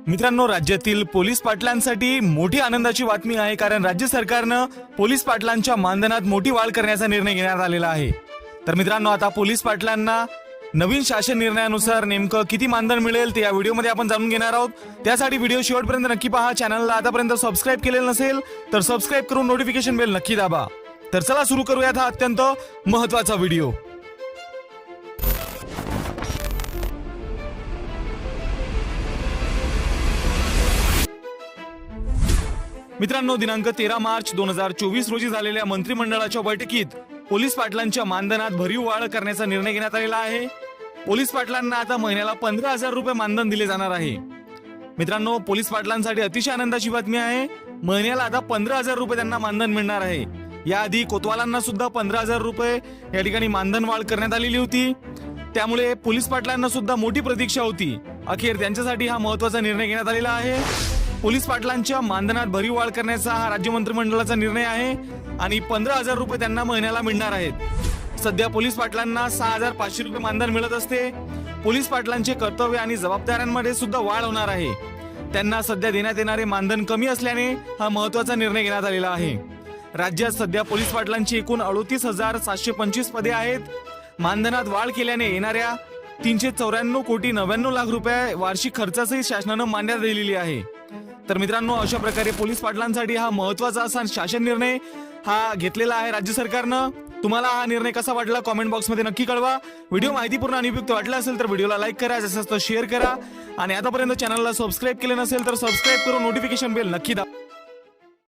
मित्रांनो, राज्यातील पोलीस पाटलांसाठी मोठी आनंदाची बातमी आहे, कारण राज्य सरकारनं पोलीस पाटलांच्या मानधनात मोठी वाढ करण्याचा निर्णय घेण्यात आलेला आहे। तर मित्रांनो, आता पोलीस पाटलांना नवीन शासन निर्णयानुसार नेमकं किती मानधन मिळेल ते या व्हिडिओमध्ये आपण जाणून घेणार आहोत। त्यासाठी व्हिडिओ शेवटपर्यंत नक्की पहा। चॅनलला आतापर्यंत सबस्क्राइब केलेलं नसेल तर सबस्क्राइब करून नोटिफिकेशन बेल नक्की दाबा। तर चला सुरू करूयात हा अत्यंत महत्त्वाचा व्हिडिओ। मित्रांनो, दिनांक 13 मार्च 2024 रोजी झालेल्या मंत्रिमंडळाच्या बैठकीत पोलीस पाटलांच्या मानधनात भरीव वाढ करण्याचा निर्णय घेण्यात आलेला आहे। पोलीस पाटलांना आता महिन्याला 15,000 रुपये मानधन दिले जाणार आहे। मित्रांनो, पोलीस पाटलांसाठी अतिशय आनंदाची बातमी आहे। महिन्याला आता 15,000 रुपये त्यांना मानधन मिळणार आहे। याआधी कोतवालांना सुद्धा 15,000 रुपये या ठिकाणी मानधन वाढ करण्यात आलेली होती। त्यामुळे पोलीस पाटलांना सुद्धा मोठी प्रतीक्षा होती। अखेर त्यांच्यासाठी हा महत्त्वाचा निर्णय घेण्यात आलेला आहे। पोलीस पाटलांच्या मानधनात भरीव वाढ करण्याचा हा राज्य मंत्रिमंडळाचा निर्णय आहे आणि 15,000 रुपये त्यांना महिन्याला मिळणार आहेत। सध्या पोलीस पाटलांना 6,500 रुपये मानधन मिळत असते। पोलीस पाटलांचे कर्तव्य आणि जबाबदाऱ्यांमध्ये सुद्धा वाढ होणार आहे। त्यांना सध्या देण्यात येणारे मानधन कमी असल्याने हा महत्त्वाचा निर्णय घेण्यात आलेला आहे। राज्यात सध्या पोलीस पाटलांची एकूण 38,725 पदे आहेत। मानधनात वाढ केल्याने येणाऱ्या 394,99,00,000 रुपये वार्षिक खर्चासही शासनानं मान्यता दिलेली आहे। तर मित्रांनो, अशा प्रकारे पोलीस पाटलांसाठी हा महत्त्वाचा असा शासन निर्णय हा घेतलेला आहे राज्य सरकारनं। तुम्हाला हा निर्णय कसा वाटला कमेंट बॉक्समध्ये नक्की कळवा। व्हिडिओ माहितीपूर्ण आणि उपयुक्त वाटला असेल तर व्हिडिओला लाईक करा, जसं शेअर करा आणि आतापर्यंत चॅनलला सबस्क्राइब केले नसेल तर सबस्क्राइब करून नोटिफिकेशन बेल नक्की दाबा।